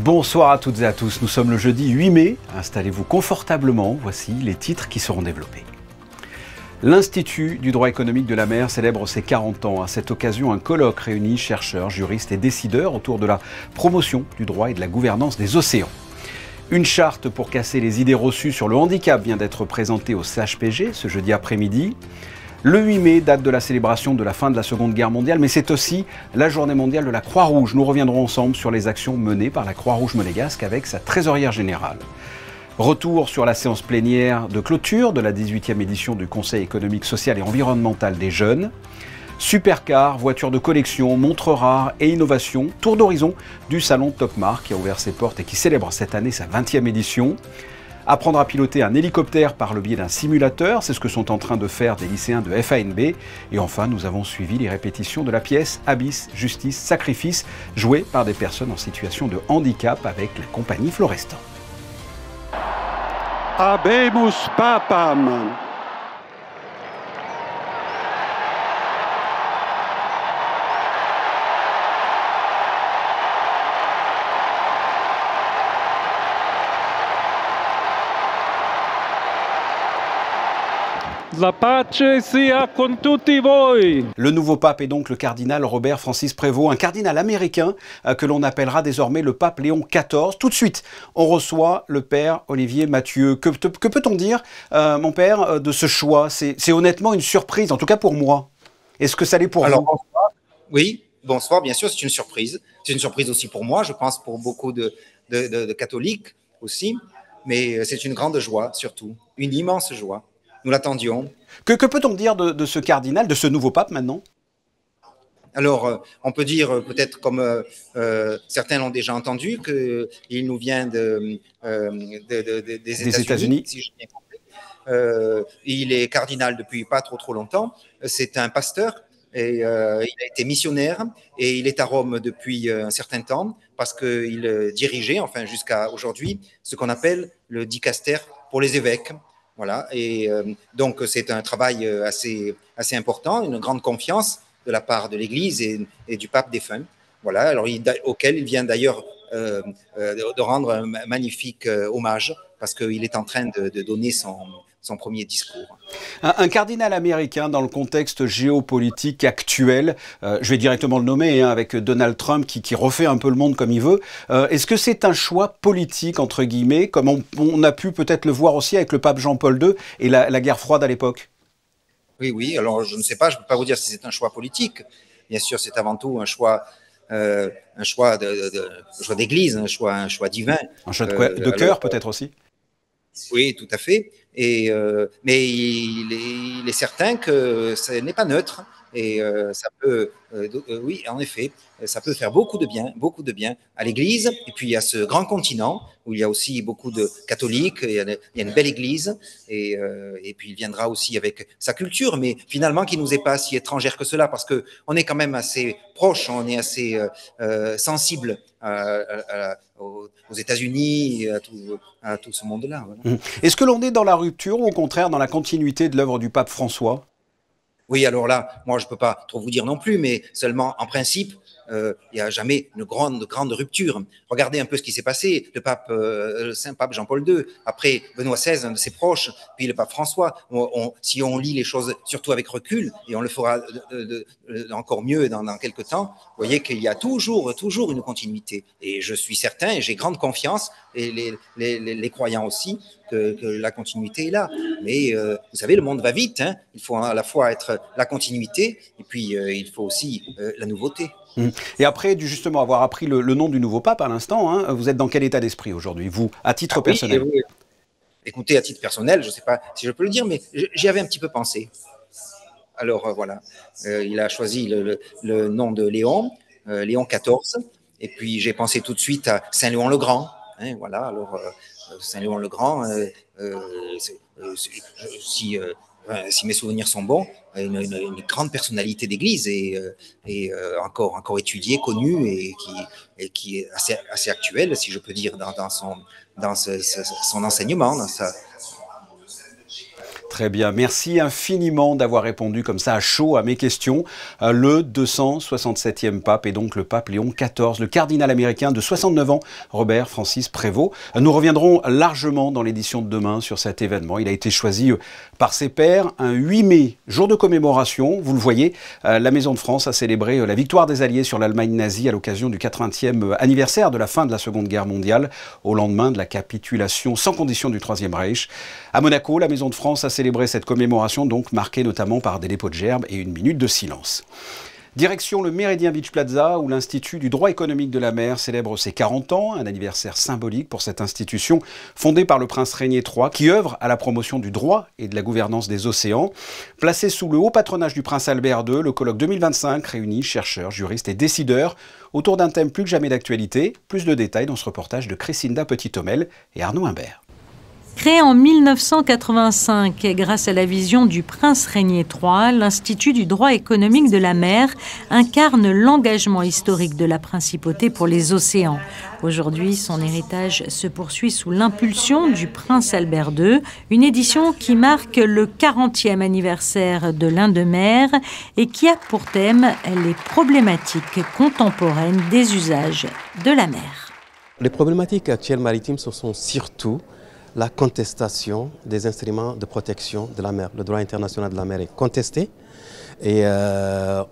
Bonsoir à toutes et à tous, nous sommes le jeudi 8 mai, installez-vous confortablement, voici les titres qui seront développés. L'Institut du droit économique de la mer célèbre ses 40 ans. À cette occasion, un colloque réunit chercheurs, juristes et décideurs autour de la promotion du droit et de la gouvernance des océans. Une charte pour casser les idées reçues sur le handicap vient d'être présentée au CHPG ce jeudi après-midi. Le 8 mai, date de la célébration de la fin de la Seconde Guerre mondiale, mais c'est aussi la journée mondiale de la Croix-Rouge. Nous reviendrons ensemble sur les actions menées par la Croix-Rouge monégasque avec sa trésorière générale. Retour sur la séance plénière de clôture de la 18e édition du Conseil économique, social et environnemental des jeunes. Supercar, voitures de collection, montres rares et innovation, tour d'horizon du salon Topmar qui a ouvert ses portes et qui célèbre cette année sa 20e édition. Apprendre à piloter un hélicoptère par le biais d'un simulateur, c'est ce que sont en train de faire des lycéens de FANB. Et enfin, nous avons suivi les répétitions de la pièce Abyss, Justice, Sacrifice, jouée par des personnes en situation de handicap avec la compagnie Florestan. Habemus Papam. La pace sia con tutti voi. Le nouveau pape est donc le cardinal Robert Francis Prévost, un cardinal américain que l'on appellera désormais le pape Léon XIV. Tout de suite, on reçoit le père Olivier Mathieu. Que peut-on dire, mon père, de ce choix? C'est honnêtement une surprise, en tout cas pour moi. Est-ce que ça l'est pour vous? Bonsoir. Oui, bonsoir, bien sûr, c'est une surprise. C'est une surprise aussi pour moi, je pense pour beaucoup de catholiques aussi, mais c'est une grande joie surtout, une immense joie. Nous l'attendions. Que peut-on dire de ce cardinal, de ce nouveau pape maintenant? Alors, on peut dire peut-être comme certains l'ont déjà entendu, qu'il nous vient des États-Unis, si j'ai bien compris. Il est cardinal depuis pas trop longtemps. C'est un pasteur et il a été missionnaire et il est à Rome depuis un certain temps parce qu'il dirigeait, enfin jusqu'à aujourd'hui, ce qu'on appelle le dicaster pour les évêques. Voilà, et donc c'est un travail assez important, une grande confiance de la part de l'Église et du pape défunt. Voilà, alors auquel il vient d'ailleurs de rendre un magnifique hommage parce qu'il est en train de donner son premier discours. Un cardinal américain dans le contexte géopolitique actuel, je vais directement le nommer, avec Donald Trump qui refait un peu le monde comme il veut. Est-ce que c'est un choix politique, entre guillemets, comme on a pu peut-être le voir aussi avec le pape Jean-Paul II et la guerre froide à l'époque? Oui, alors je ne sais pas, je ne peux pas vous dire si c'est un choix politique. Bien sûr, c'est avant tout un choix d'église, un choix divin. Un choix de cœur peut-être aussi? Oui, tout à fait. Mais il est certain que ce n'est pas neutre et ça peut, oui, en effet, ça peut faire beaucoup de bien à l'Église et puis à ce grand continent où il y a aussi beaucoup de catholiques, il y a une belle Église et puis il viendra aussi avec sa culture, mais finalement qui nous est pas si étrangère que cela parce que on est quand même assez proche, on est assez sensible aux États-Unis et à tout ce monde-là. Voilà. Est-ce que l'on est dans la rupture ou au contraire dans la continuité de l'œuvre du pape François? Oui, alors là, moi, je ne peux pas trop vous dire non plus, mais seulement en principe, il n'y a jamais une grande rupture. Regardez un peu ce qui s'est passé. Le Saint Pape Jean-Paul II, après Benoît XVI, un de ses proches, puis le Pape François. Si on lit les choses surtout avec recul, et on le fera encore mieux dans quelques temps, vous voyez qu'il y a toujours une continuité. Et je suis certain, et j'ai grande confiance, et les croyants aussi, que la continuité est là. Mais vous savez, le monde va vite. Hein. Il faut à la fois être la continuité, et puis il faut aussi la nouveauté. Et après, justement, avoir appris le nom du nouveau pape à l'instant, hein, vous êtes dans quel état d'esprit aujourd'hui, vous, à titre personnel? Oui. Écoutez, à titre personnel, je ne sais pas si je peux le dire, mais j'y avais un petit peu pensé. Alors voilà, il a choisi le nom de Léon, Léon XIV, et puis j'ai pensé tout de suite à Saint-Léon-le-Grand. Hein, voilà, alors Saint-Léon-le-Grand, si mes souvenirs sont bons, une grande personnalité d'église et encore étudiée, connue et qui est assez actuelle, si je peux dire, dans son enseignement, dans sa... Très bien, merci infiniment d'avoir répondu comme ça à chaud à mes questions. Le 267e pape est donc le pape Léon XIV, le cardinal américain de 69 ans, Robert Francis Prévost. Nous reviendrons largement dans l'édition de demain sur cet événement. Il a été choisi par ses pairs un 8 mai, jour de commémoration. Vous le voyez, la Maison de France a célébré la victoire des Alliés sur l'Allemagne nazie à l'occasion du 80e anniversaire de la fin de la Seconde Guerre mondiale, au lendemain de la capitulation sans condition du Troisième Reich. À Monaco, la Maison de France a célébré cette commémoration, donc marquée notamment par des dépôts de gerbes et une minute de silence. Direction le Méridien Beach Plaza, où l'Institut du droit économique de la mer célèbre ses 40 ans, un anniversaire symbolique pour cette institution fondée par le prince Régnier III, qui œuvre à la promotion du droit et de la gouvernance des océans. Placé sous le haut patronage du prince Albert II, le colloque 2025 réunit chercheurs, juristes et décideurs autour d'un thème plus que jamais d'actualité. Plus de détails dans ce reportage de Christinda Petit-Homel et Arnaud Imbert. Créé en 1985 grâce à la vision du prince Régnier III, l'Institut du droit économique de la mer incarne l'engagement historique de la principauté pour les océans. Aujourd'hui, son héritage se poursuit sous l'impulsion du prince Albert II, une édition qui marque le 40e anniversaire de l'Inde-mer et qui a pour thème les problématiques contemporaines des usages de la mer. Les problématiques actuelles maritimes, ce sont surtout la contestation des instruments de protection de la mer. Le droit international de la mer est contesté et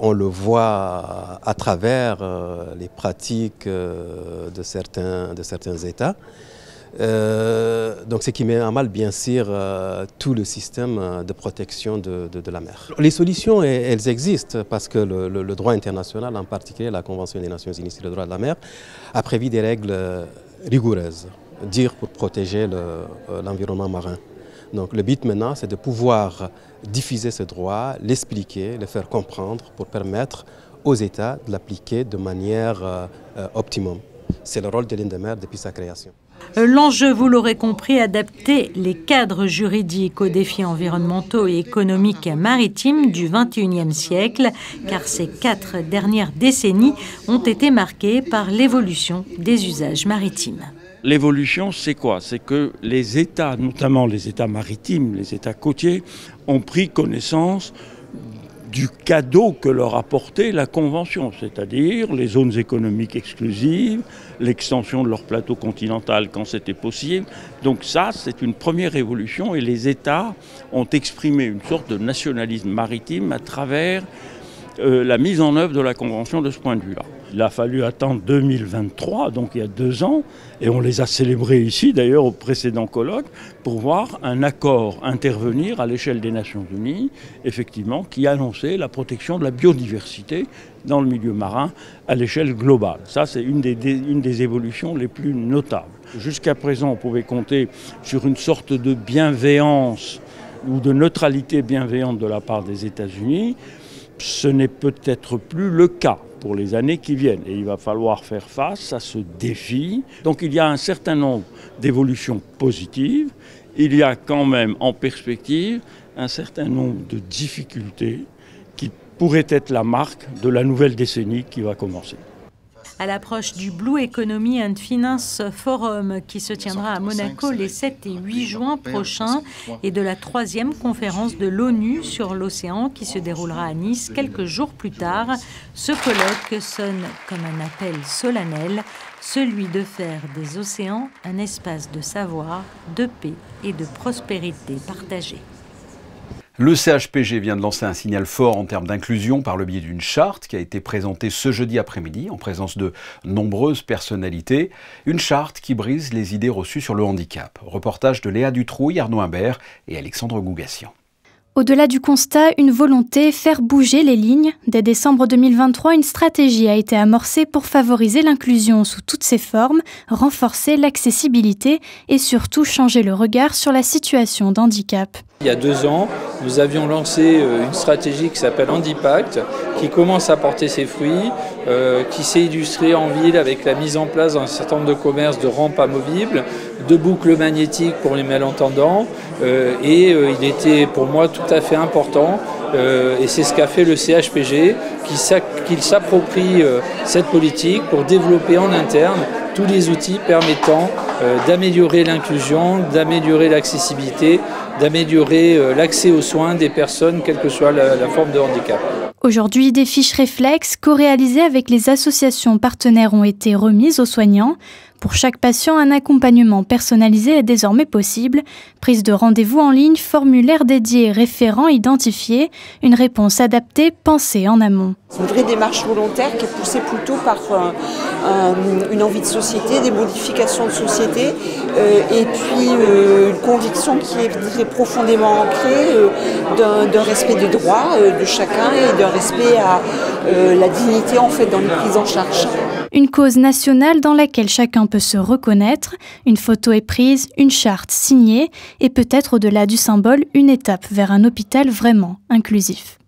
on le voit à travers les pratiques de certains États. Donc ce qui met à mal bien sûr tout le système de protection de la mer. Les solutions, elles existent parce que le droit international, en particulier la Convention des Nations Unies sur le droit de la mer, a prévu des règles rigoureuses pour protéger l'environnement marin. Donc le but maintenant, c'est de pouvoir diffuser ce droit, l'expliquer, le faire comprendre pour permettre aux États de l'appliquer de manière optimum. C'est le rôle de l'Inde-mer depuis sa création. L'enjeu, vous l'aurez compris, adapter les cadres juridiques aux défis environnementaux et économiques maritimes du XXIe siècle, car ces 4 dernières décennies ont été marquées par l'évolution des usages maritimes. L'évolution, c'est quoi? C'est que les États, notamment les États maritimes, les États côtiers, ont pris connaissance du cadeau que leur apportait la Convention, c'est-à-dire les zones économiques exclusives, l'extension de leur plateau continental quand c'était possible. Donc ça, c'est une première évolution et les États ont exprimé une sorte de nationalisme maritime à travers la mise en œuvre de la Convention de ce point de vue-là. Il a fallu attendre 2023, donc il y a 2 ans, et on les a célébrés ici, d'ailleurs, au précédent colloque, pour voir un accord intervenir à l'échelle des Nations Unies, effectivement, qui annonçait la protection de la biodiversité dans le milieu marin à l'échelle globale. Ça, c'est une des évolutions les plus notables. Jusqu'à présent, on pouvait compter sur une sorte de bienveillance ou de neutralité bienveillante de la part des États-Unis. Ce n'est peut-être plus le cas pour les années qui viennent. Et il va falloir faire face à ce défi. Donc il y a un certain nombre d'évolutions positives. Il y a quand même en perspective un certain nombre de difficultés qui pourraient être la marque de la nouvelle décennie qui va commencer. À l'approche du Blue Economy and Finance Forum qui se tiendra à Monaco les 7 et 8 juin prochains et de la 3e conférence de l'ONU sur l'océan qui se déroulera à Nice quelques jours plus tard, ce colloque sonne comme un appel solennel, celui de faire des océans un espace de savoir, de paix et de prospérité partagée. Le CHPG vient de lancer un signal fort en termes d'inclusion par le biais d'une charte qui a été présentée ce jeudi après-midi en présence de nombreuses personnalités. Une charte qui brise les idées reçues sur le handicap. Reportage de Léa Dutrouille, Arnaud Imbert et Alexandre Gougassian. Au-delà du constat, une volonté, faire bouger les lignes. Dès décembre 2023, une stratégie a été amorcée pour favoriser l'inclusion sous toutes ses formes, renforcer l'accessibilité et surtout changer le regard sur la situation d'handicap. Il y a 2 ans, nous avions lancé une stratégie qui s'appelle Handipact, qui commence à porter ses fruits, qui s'est illustrée en ville avec la mise en place d'un certain nombre de commerces de rampes amovibles, de boucles magnétiques pour les malentendants, et il était pour moi tout à fait important, et c'est ce qu'a fait le CHPG, qu'il s'approprie cette politique pour développer en interne tous les outils permettant d'améliorer l'inclusion, d'améliorer l'accessibilité d'améliorer l'accès aux soins des personnes, quelle que soit la forme de handicap. Aujourd'hui, des fiches réflexes co-réalisées avec les associations partenaires ont été remises aux soignants. Pour chaque patient, un accompagnement personnalisé est désormais possible. Prise de rendez-vous en ligne, formulaire dédié, référent identifié, une réponse adaptée, pensée en amont. C'est une vraie démarche volontaire qui est poussée plutôt par une envie de société, des modifications de société et puis une conviction qui est très profondément ancrée d'un respect des droits de chacun et d'un respect à la dignité en fait dans les prises en charge. Une cause nationale dans laquelle chacun peut se reconnaître. Une photo est prise, une charte signée et peut-être au-delà du symbole, une étape vers un hôpital vraiment inclusif.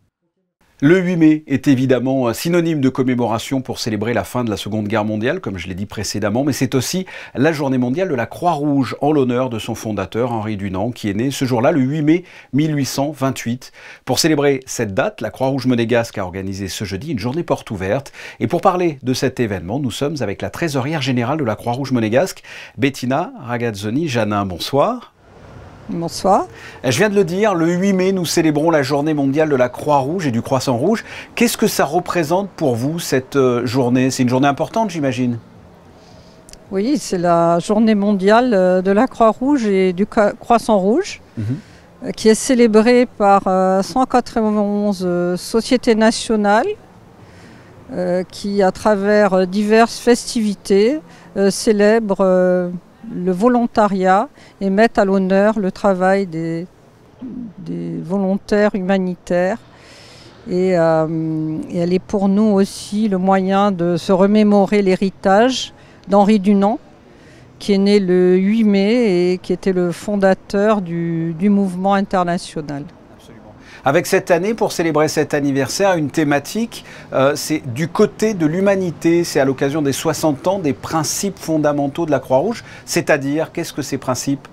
Le 8 mai est évidemment synonyme de commémoration pour célébrer la fin de la Seconde Guerre mondiale, comme je l'ai dit précédemment, mais c'est aussi la journée mondiale de la Croix-Rouge en l'honneur de son fondateur, Henri Dunant, qui est né ce jour-là, le 8 mai 1828. Pour célébrer cette date, la Croix-Rouge monégasque a organisé ce jeudi une journée porte ouverte. Et pour parler de cet événement, nous sommes avec la trésorière générale de la Croix-Rouge monégasque, Bettina Ragazzoni-Janin. Bonsoir. Bonsoir. Je viens de le dire, le 8 mai, nous célébrons la journée mondiale de la Croix-Rouge et du Croissant Rouge. Qu'est-ce que ça représente pour vous, cette journée? C'est une journée importante, j'imagine? Oui, c'est la journée mondiale de la Croix-Rouge et du Croissant Rouge, qui est célébrée par 191 sociétés nationales qui, à travers diverses festivités, célèbrent le volontariat et mettent à l'honneur le travail des volontaires humanitaires. Et elle est pour nous aussi le moyen de se remémorer l'héritage d'Henri Dunant, qui est né le 8 mai et qui était le fondateur du mouvement international. Avec cette année, pour célébrer cet anniversaire, une thématique, c'est du côté de l'humanité. C'est à l'occasion des 60 ans des principes fondamentaux de la Croix-Rouge. C'est-à-dire, qu'est-ce que ces principes?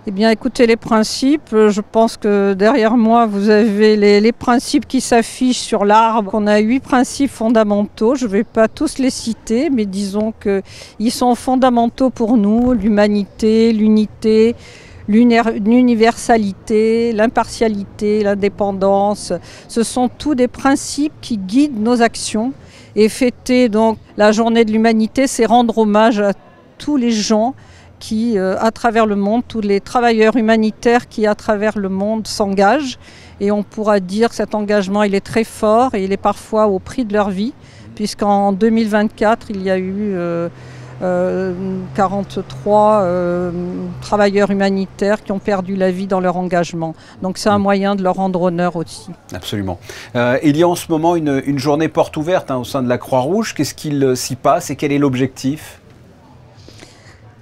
Eh bien, écoutez, les principes, je pense que derrière moi, vous avez les principes qui s'affichent sur l'arbre. On a 8 principes fondamentaux. Je ne vais pas tous les citer, mais disons qu'ils sont fondamentaux pour nous. L'humanité, l'unité, l'universalité, l'impartialité, l'indépendance, ce sont tous des principes qui guident nos actions. Et fêter donc la journée de l'humanité, c'est rendre hommage à tous les gens qui, à travers le monde, tous les travailleurs humanitaires qui, à travers le monde, s'engagent. Et on pourra dire que cet engagement, il est très fort et il est parfois au prix de leur vie, puisqu'en 2024, il y a eu 43 travailleurs humanitaires qui ont perdu la vie dans leur engagement. Donc c'est un moyen de leur rendre honneur aussi. Absolument. Il y a en ce moment une journée porte ouverte au sein de la Croix-Rouge. Qu'est-ce qu'il s'y passe et quel est l'objectif?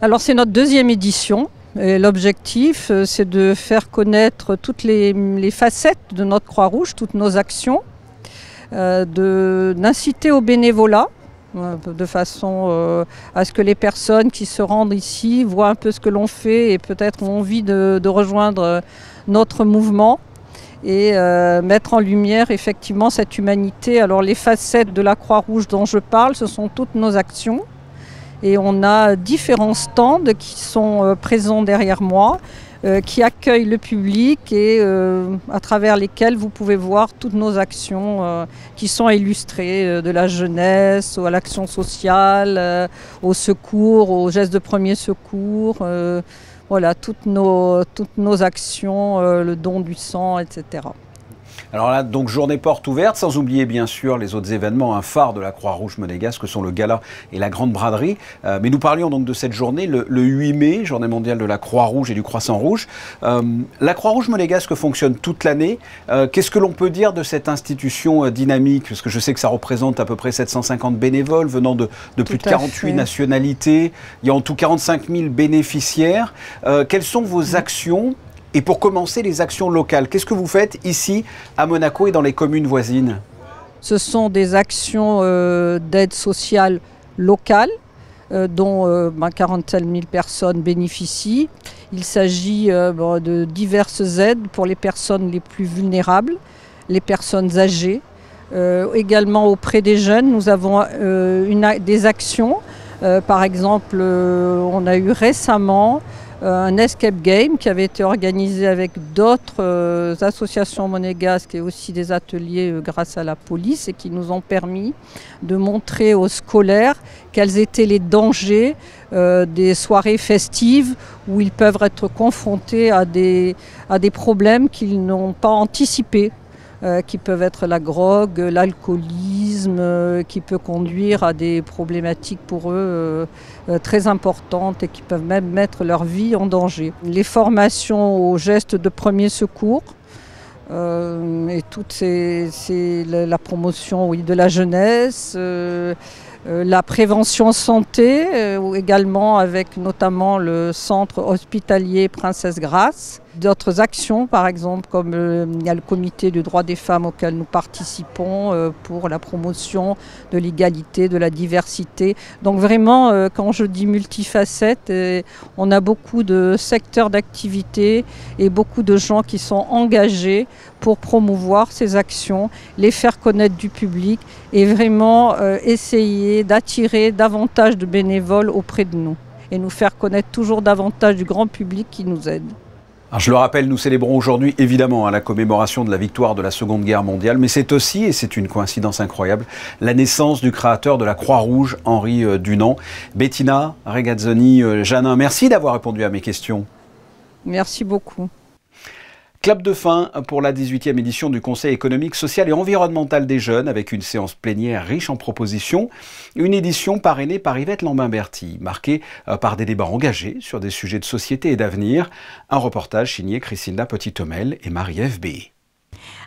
Alors c'est notre 2e édition. L'objectif, c'est de faire connaître toutes les facettes de notre Croix-Rouge, toutes nos actions, d'inciter au bénévolat, de façon à ce que les personnes qui se rendent ici voient un peu ce que l'on fait et peut-être ont envie de rejoindre notre mouvement et mettre en lumière effectivement cette humanité. Alors les facettes de la Croix-Rouge dont je parle, ce sont toutes nos actions et on a différents stands qui sont présents derrière moi, qui accueillent le public et à travers lesquels vous pouvez voir toutes nos actions qui sont illustrées, de la jeunesse à l'action sociale, au secours, aux gestes de premier secours, voilà, toutes nos actions, le don du sang, etc. Alors là, donc journée porte ouverte, sans oublier bien sûr les autres événements, un phare de la Croix-Rouge monégasque, que sont le gala et la grande braderie. Mais nous parlions donc de cette journée, le 8 mai, journée mondiale de la Croix-Rouge et du Croissant Rouge. La Croix-Rouge monégasque fonctionne toute l'année. Qu'est-ce que l'on peut dire de cette institution dynamique? Parce que je sais que ça représente à peu près 750 bénévoles venant de plus de 48 nationalités. Il y a en tout 45 000 bénéficiaires. Quelles sont vos actions? Et pour commencer, les actions locales, qu'est-ce que vous faites ici à Monaco et dans les communes voisines? Ce sont des actions d'aide sociale locale dont 47 000 personnes bénéficient. Il s'agit de diverses aides pour les personnes les plus vulnérables, les personnes âgées. Également auprès des jeunes, nous avons des actions. Par exemple, on a eu récemment un escape game qui avait été organisé avec d'autres associations monégasques et aussi des ateliers grâce à la police et qui nous ont permis de montrer aux scolaires quels étaient les dangers des soirées festives où ils peuvent être confrontés à des problèmes qu'ils n'ont pas anticipés. Qui peuvent être la drogue, l'alcoolisme, qui peut conduire à des problématiques pour eux très importantes et qui peuvent même mettre leur vie en danger. Les formations aux gestes de premier secours et toutes la promotion de la jeunesse, la prévention santé, également avec notamment le centre hospitalier Princesse Grace. D'autres actions, par exemple, comme il y a le comité du droit des femmes auquel nous participons pour la promotion de l'égalité, de la diversité. Donc vraiment, quand je dis multifacette, on a beaucoup de secteurs d'activité et beaucoup de gens qui sont engagés pour promouvoir ces actions, les faire connaître du public et vraiment essayer d'attirer davantage de bénévoles auprès de nous et nous faire connaître toujours davantage du grand public qui nous aide. Alors je le rappelle, nous célébrons aujourd'hui évidemment la commémoration de la victoire de la Seconde Guerre mondiale, mais c'est aussi, et c'est une coïncidence incroyable, la naissance du créateur de la Croix-Rouge, Henri Dunant. Bettina Regazzoni-Janin, merci d'avoir répondu à mes questions. Merci beaucoup. Clap de fin pour la 18e édition du Conseil économique, social et environnemental des jeunes, avec une séance plénière riche en propositions. Une édition parrainée par Yvette Lambin-Berty, marquée par des débats engagés sur des sujets de société et d'avenir. Un reportage signé Christina Petit-Tomel et Marie-Ève B.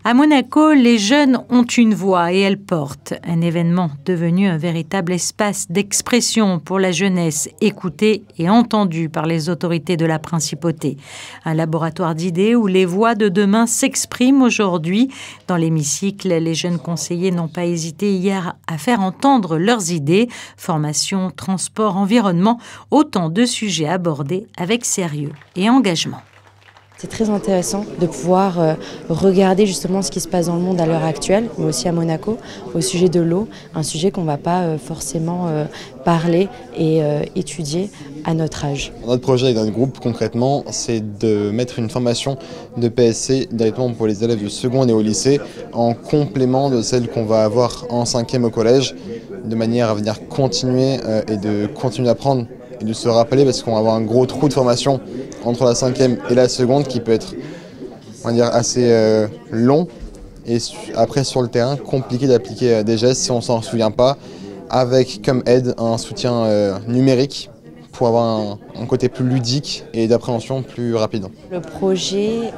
À Monaco, les jeunes ont une voix et elles portent. Un événement devenu un véritable espace d'expression pour la jeunesse, écoutée et entendue par les autorités de la principauté. Un laboratoire d'idées où les voix de demain s'expriment aujourd'hui. Dans l'hémicycle, les jeunes conseillers n'ont pas hésité hier à faire entendre leurs idées. Formation, transport, environnement, autant de sujets abordés avec sérieux et engagement. C'est très intéressant de pouvoir regarder justement ce qui se passe dans le monde à l'heure actuelle, mais aussi à Monaco, au sujet de l'eau, un sujet qu'on ne va pas forcément parler et étudier à notre âge. Notre projet avec notre groupe, concrètement, c'est de mettre une formation de PSC directement pour les élèves de seconde et au lycée, en complément de celle qu'on va avoir en 5e au collège, de manière à venir continuer et de continuer à apprendre et de se rappeler, parce qu'on va avoir un gros trou de formation entre la 5e et la seconde qui peut être, on va dire, assez long et après sur le terrain compliqué d'appliquer des gestes si on s'en souvient pas, avec comme aide un soutien numérique pour avoir un côté plus ludique et d'appréhension plus rapide. Le projet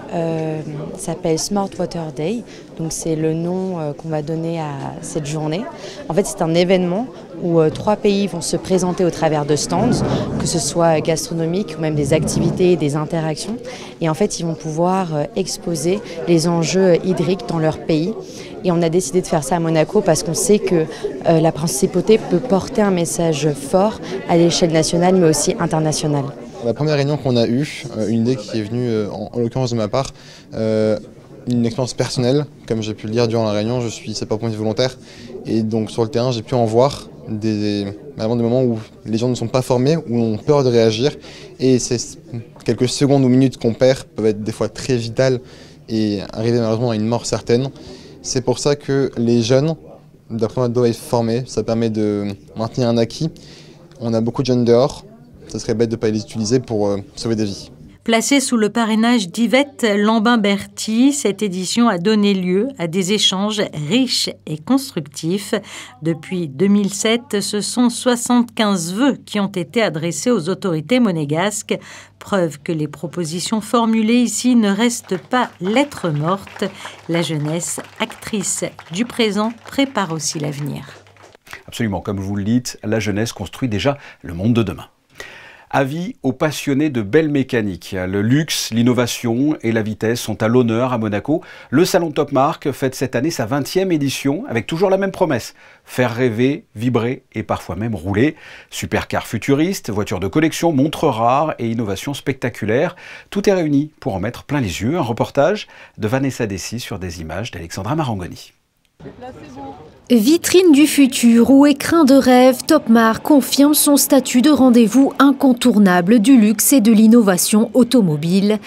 s'appelle Smart Water Day, donc c'est le nom qu'on va donner à cette journée. En fait, c'est un événement où 3 pays vont se présenter au travers de stands, que ce soit gastronomiques ou même des activités, des interactions. Et en fait, ils vont pouvoir exposer les enjeux hydriques dans leur pays. Et on a décidé de faire ça à Monaco parce qu'on sait que la principauté peut porter un message fort à l'échelle nationale mais aussi internationale. La première réunion qu'on a eue, une idée qui est venue en l'occurrence de ma part, une expérience personnelle, comme j'ai pu le dire durant la réunion, je suis sapeur-pompier volontaire et donc sur le terrain j'ai pu en voir des moments où les gens ne sont pas formés, où ont peur de réagir et ces quelques secondes ou minutes qu'on perd peuvent être des fois très vitales et arriver malheureusement à une mort certaine. C'est pour ça que les jeunes, d'après moi, doivent être formés, ça permet de maintenir un acquis. On a beaucoup de jeunes dehors, ça serait bête de ne pas les utiliser pour sauver des vies. Placée sous le parrainage d'Yvette Lambin-Berty, cette édition a donné lieu à des échanges riches et constructifs. Depuis 2007, ce sont 75 vœux qui ont été adressés aux autorités monégasques. Preuve que les propositions formulées ici ne restent pas lettres mortes. La jeunesse, actrice du présent, prépare aussi l'avenir. Absolument, comme vous le dites, la jeunesse construit déjà le monde de demain. Avis aux passionnés de belle mécanique. Le luxe, l'innovation et la vitesse sont à l'honneur à Monaco. Le salon Top Marque fête cette année sa 20e édition avec toujours la même promesse. Faire rêver, vibrer et parfois même rouler. Supercars futuristes, voitures de collection, montres rares et innovations spectaculaires. Tout est réuni pour en mettre plein les yeux. Un reportage de Vanessa Dessy sur des images d'Alexandra Marangoni. Vitrine du futur ou écrin de rêve, Topmar confirme son statut de rendez-vous incontournable du luxe et de l'innovation automobile.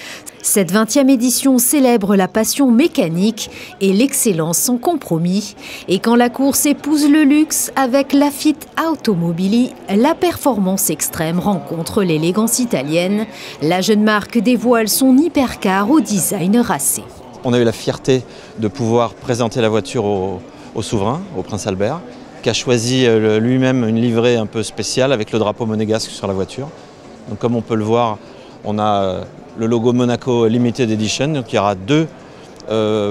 Cette 20e édition célèbre la passion mécanique et l'excellence sans compromis. Et quand la course épouse le luxe avec la Fit Automobili, la performance extrême rencontre l'élégance italienne. La jeune marque dévoile son hypercar au design racé. On a eu la fierté de pouvoir présenter la voiture au souverain, au prince Albert, qui a choisi lui-même une livrée un peu spéciale avec le drapeau monégasque sur la voiture. Donc comme on peut le voir, on a le logo Monaco Limited Edition, donc il y aura 2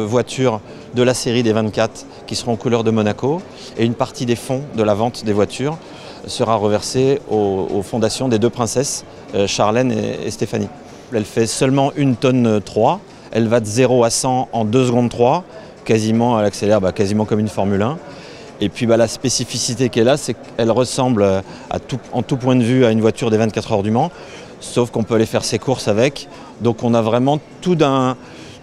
voitures de la série des 24 qui seront en couleur de Monaco, et une partie des fonds de la vente des voitures sera reversée aux fondations des 2 princesses, Charlène et Stéphanie. Elle fait seulement 1,3 tonne, elle va de 0 à 100 en 2 secondes 3, quasiment, elle accélère quasiment comme une Formule 1. Et puis la spécificité qu'elle a, c'est qu'elle ressemble en tout point de vue à une voiture des 24 heures du Mans, sauf qu'on peut aller faire ses courses avec. Donc on a vraiment tout d'un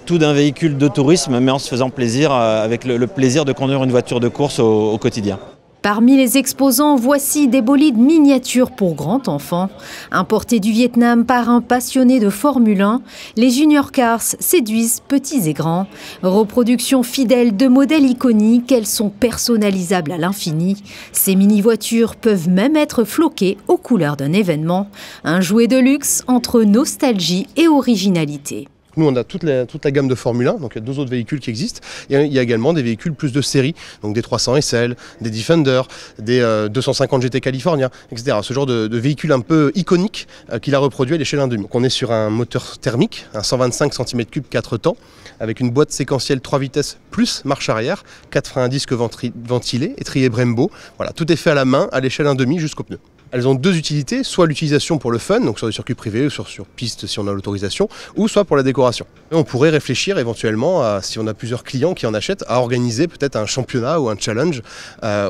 véhicule de tourisme, mais en se faisant plaisir, avec le plaisir de conduire une voiture de course au quotidien. Parmi les exposants, voici des bolides miniatures pour grands enfants. Importés du Vietnam par un passionné de Formule 1, les Junior Cars séduisent petits et grands. Reproduction fidèle de modèles iconiques, elles sont personnalisables à l'infini. Ces mini-voitures peuvent même être floquées aux couleurs d'un événement. Un jouet de luxe entre nostalgie et originalité. Nous, on a toute la gamme de Formule 1, donc il y a 2 autres véhicules qui existent. Il y a également des véhicules plus de série, donc des 300 SL, des Defender, des 250 GT California, etc. Ce genre de véhicule un peu iconique qu'il a reproduit à l'échelle 1,5. Donc on est sur un moteur thermique, un 125 cm3 4 temps, avec une boîte séquentielle 3 vitesses plus marche arrière, 4 freins à disque ventilés, étrier Brembo. Voilà, tout est fait à la main à l'échelle 1,5 jusqu'au pneu. Elles ont 2 utilités, soit l'utilisation pour le fun, donc sur des circuits privés ou sur piste si on a l'autorisation, ou soit pour la décoration. Et on pourrait réfléchir éventuellement, si on a plusieurs clients qui en achètent, à organiser peut-être un championnat ou un challenge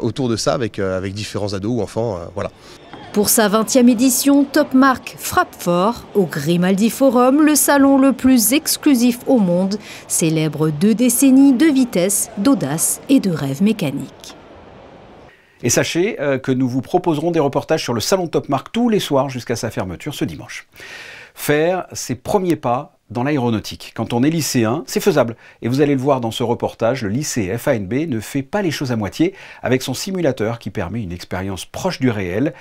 autour de ça avec différents ados ou enfants. Voilà. Pour sa 20e édition, Topmar frappe fort. Au Grimaldi Forum, le salon le plus exclusif au monde, célèbre 2 décennies de vitesse, d'audace et de rêve mécanique. Et sachez que nous vous proposerons des reportages sur le salon Topmar tous les soirs jusqu'à sa fermeture ce dimanche. Faire ses premiers pas dans l'aéronautique. Quand on est lycéen, c'est faisable. Et vous allez le voir dans ce reportage, le lycée FANB ne fait pas les choses à moitié avec son simulateur qui permet une expérience proche du réel.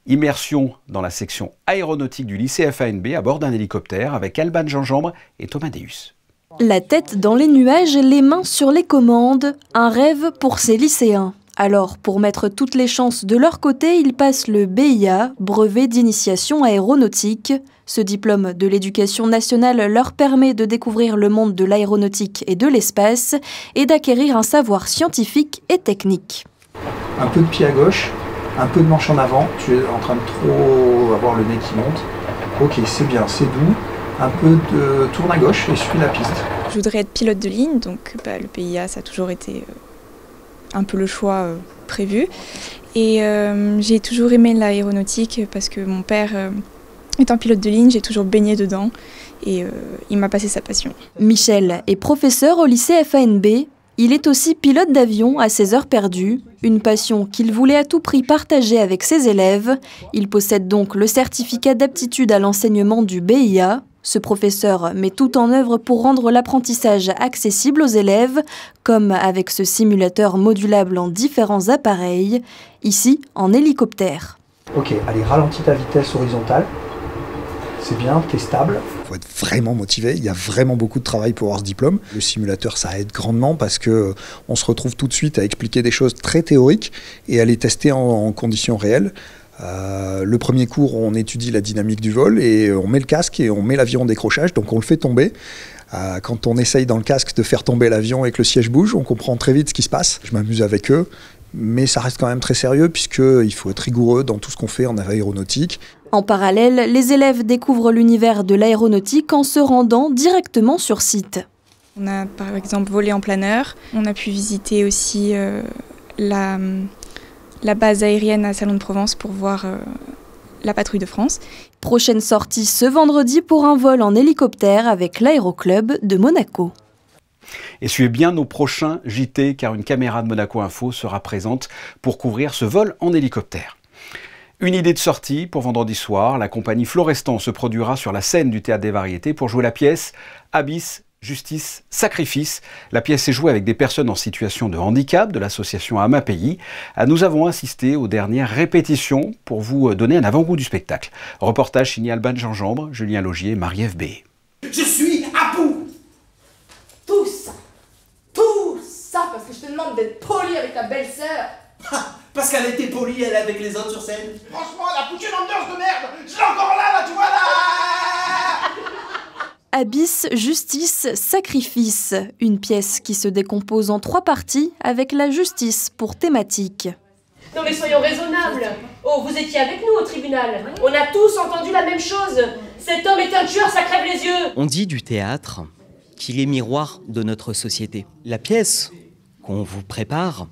Immersion dans la section aéronautique du lycée FANB à bord d'un hélicoptère avec Alban Gingembre et Thomas Deus. La tête dans les nuages, les mains sur les commandes, un rêve pour ces lycéens. Alors, pour mettre toutes les chances de leur côté, ils passent le BIA, brevet d'initiation aéronautique. Ce diplôme de l'éducation nationale leur permet de découvrir le monde de l'aéronautique et de l'espace et d'acquérir un savoir scientifique et technique. Un peu de pied à gauche, un peu de manche en avant, tu es en train de trop avoir le nez qui monte. Ok, c'est bien, c'est doux. Un peu de tourne à gauche et suis la piste. Je voudrais être pilote de ligne, donc le PIA ça a toujours été un peu le choix prévu. Et j'ai toujours aimé l'aéronautique parce que mon père étant pilote de ligne, j'ai toujours baigné dedans et il m'a passé sa passion. Michel est professeur au lycée FANB. Il est aussi pilote d'avion à ses heures perdues, une passion qu'il voulait à tout prix partager avec ses élèves. Il possède donc le certificat d'aptitude à l'enseignement du BIA. Ce professeur met tout en œuvre pour rendre l'apprentissage accessible aux élèves, comme avec ce simulateur modulable en différents appareils, ici en hélicoptère. Ok, allez, ralentis ta vitesse horizontale. C'est bien, t'es stable. Il faut être vraiment motivé, il y a vraiment beaucoup de travail pour avoir ce diplôme. Le simulateur, ça aide grandement parce qu'on se retrouve tout de suite à expliquer des choses très théoriques et à les tester en conditions réelles. Le premier cours, on étudie la dynamique du vol et on met le casque et on met l'avion en décrochage, donc on le fait tomber. Quand on essaye dans le casque de faire tomber l'avion et que le siège bouge, on comprend très vite ce qui se passe. Je m'amuse avec eux, mais ça reste quand même très sérieux puisqu'il faut être rigoureux dans tout ce qu'on fait en aéronautique. En parallèle, les élèves découvrent l'univers de l'aéronautique en se rendant directement sur site. On a par exemple volé en planeur, on a pu visiter aussi la base aérienne à Salon de Provence pour voir la patrouille de France. Prochaine sortie ce vendredi pour un vol en hélicoptère avec l'Aéroclub de Monaco. Et suivez bien nos prochains JT, car une caméra de Monaco Info sera présente pour couvrir ce vol en hélicoptère. Une idée de sortie pour vendredi soir, la compagnie Florestan se produira sur la scène du Théâtre des Variétés pour jouer la pièce Abyss, Justice, Sacrifice. La pièce est jouée avec des personnes en situation de handicap de l'association À Ma Pays. Nous avons assisté aux dernières répétitions pour vous donner un avant-goût du spectacle. Reportage signé Alban Gingembre, Julien Logier, Marie-Ève B. Je suis à bout. Tout ça, parce que je te demande d'être poli avec ta belle-sœur. Parce qu'elle était polie, elle, avec les autres sur scène. Franchement, elle a foutu une ambiance de merde. Je l'ai encore là, tu vois là. Abyss, Justice, Sacrifice. Une pièce qui se décompose en 3 parties avec la justice pour thématique. Non mais soyons raisonnables. Oh, vous étiez avec nous au tribunal. On a tous entendu la même chose. Cet homme est un tueur, ça crève les yeux. On dit du théâtre qu'il est miroir de notre société. La pièce qu'on vous prépare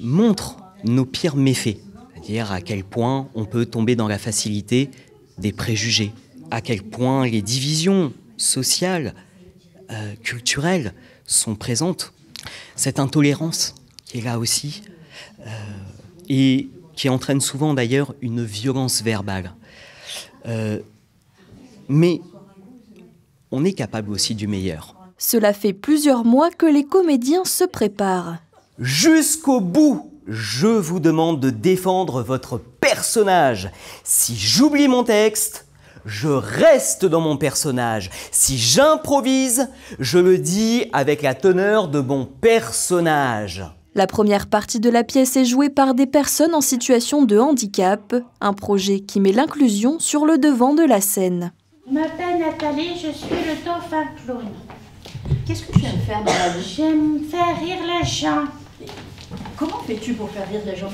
montre nos pires méfaits. C'est-à-dire à quel point on peut tomber dans la facilité des préjugés. À quel point les divisions sociales, culturelles sont présentes. Cette intolérance qui est là aussi et qui entraîne souvent d'ailleurs une violence verbale. Mais on est capable aussi du meilleur. Cela fait plusieurs mois que les comédiens se préparent. Jusqu'au bout, je vous demande de défendre votre personnage. Si j'oublie mon texte, je reste dans mon personnage. Si j'improvise, je le dis avec la teneur de mon personnage. La première partie de la pièce est jouée par des personnes en situation de handicap, un projet qui met l'inclusion sur le devant de la scène. Je m'appelle Nathalie, je suis le dauphin clown. Qu'est-ce que tu aimes faire dans la vie? J'aime faire rire les gens. Comment fais-tu pour faire rire les gens?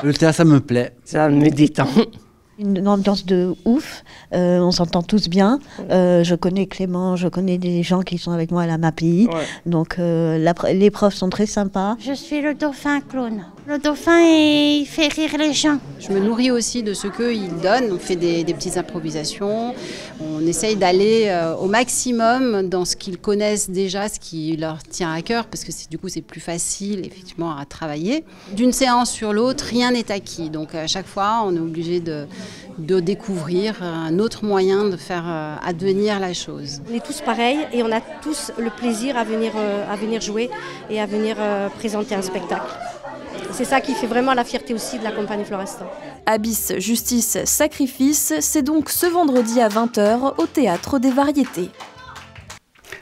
Le théâtre, ça me plaît. Ça me détend. Une ambiance de ouf, on s'entend tous bien. Je connais Clément, je connais des gens qui sont avec moi à la MAPI. Ouais. Donc les profs sont très sympas. Je suis le dauphin clown. Le dauphin, il fait rire les gens. Je me nourris aussi de ce qu'ils donnent. On fait des petites improvisations. On essaye d'aller au maximum dans ce qu'ils connaissent déjà, ce qui leur tient à cœur, parce que du coup c'est plus facile effectivement à travailler. D'une séance sur l'autre, rien n'est acquis. Donc à chaque fois, on est obligé de découvrir un autre moyen de faire advenir la chose. On est tous pareils et on a tous le plaisir à venir jouer et à venir présenter un spectacle. C'est ça qui fait vraiment la fierté aussi de la compagnie Florestan. Abyss, Justice, Sacrifice, c'est donc ce vendredi à 20h au Théâtre des Variétés.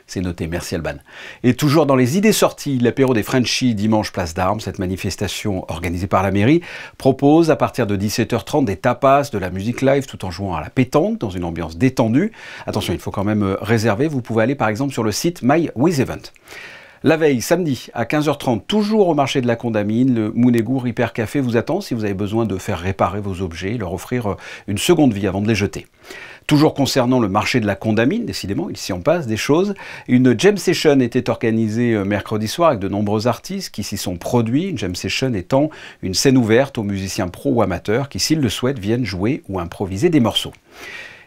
C'est noté, merci Alban. Et toujours dans les idées sorties, l'apéro des Frenchies dimanche place d'Armes, cette manifestation organisée par la mairie, propose à partir de 17h30 des tapas, de la musique live tout en jouant à la pétanque dans une ambiance détendue. Attention, il faut quand même réserver, vous pouvez aller par exemple sur le site My With Event. La veille, samedi, à 15h30, toujours au marché de la Condamine, le Mounégour Hyper Café vous attend si vous avez besoin de faire réparer vos objets et leur offrir une seconde vie avant de les jeter. Toujours concernant le marché de la Condamine, décidément, il s'y en passe des choses. Une jam session était organisée mercredi soir avec de nombreux artistes qui s'y sont produits. Une jam session étant une scène ouverte aux musiciens pro ou amateurs qui, s'ils le souhaitent, viennent jouer ou improviser des morceaux.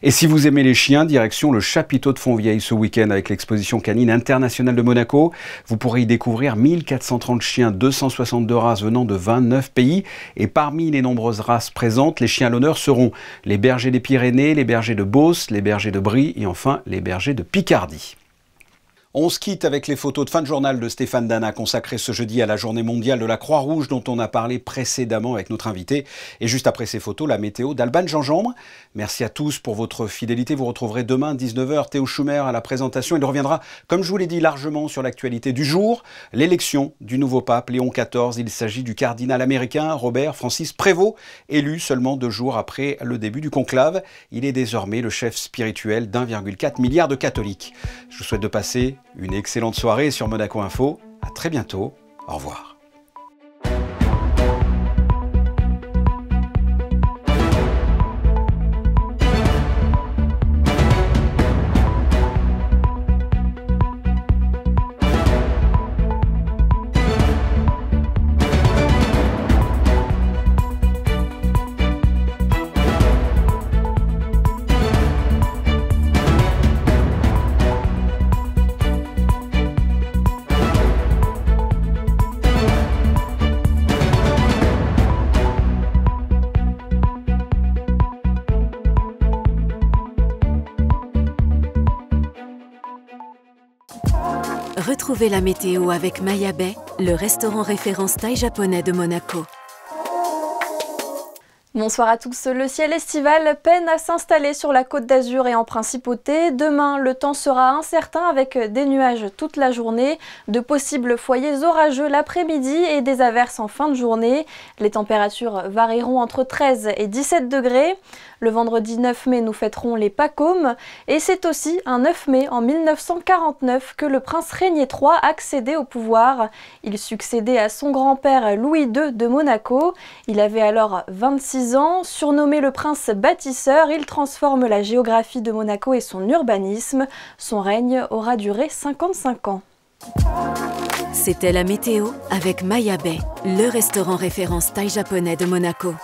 Et si vous aimez les chiens, direction le chapiteau de Fontvieille ce week-end avec l'exposition canine internationale de Monaco. Vous pourrez y découvrir 1430 chiens, 262 races venant de 29 pays. Et parmi les nombreuses races présentes, les chiens à l'honneur seront les bergers des Pyrénées, les bergers de Beauce, les bergers de Brie et enfin les bergers de Picardie. On se quitte avec les photos de fin de journal de Stéphane Dana consacrées ce jeudi à la journée mondiale de la Croix-Rouge dont on a parlé précédemment avec notre invité. Et juste après ces photos, la météo d'Alban Gingembre. Merci à tous pour votre fidélité. Vous retrouverez demain 19h Théo Schumer à la présentation. Il reviendra, comme je vous l'ai dit, largement sur l'actualité du jour. L'élection du nouveau pape Léon XIV. Il s'agit du cardinal américain Robert Francis Prévost, élu seulement 2 jours après le début du conclave. Il est désormais le chef spirituel d'1,4 milliard de catholiques. Je vous souhaite de passer une excellente soirée sur Monaco Info. À très bientôt. Au revoir. Retrouvez la météo avec Maya Bay, le restaurant référence thaï japonais de Monaco. Bonsoir à tous. Le ciel estival peine à s'installer sur la Côte d'Azur et en Principauté. Demain, le temps sera incertain avec des nuages toute la journée, de possibles foyers orageux l'après-midi et des averses en fin de journée. Les températures varieront entre 13 et 17 degrés. Le vendredi 9 mai, nous fêterons les Pacômes et c'est aussi un 9 mai en 1949 que le prince Régnier III accédait au pouvoir. Il succédait à son grand-père Louis II de Monaco. Il avait alors 26 ans. Surnommé le prince bâtisseur, il transforme la géographie de Monaco et son urbanisme. Son règne aura duré 55 ans. C'était la météo avec Maya Bay, le restaurant référence thaï japonais de Monaco.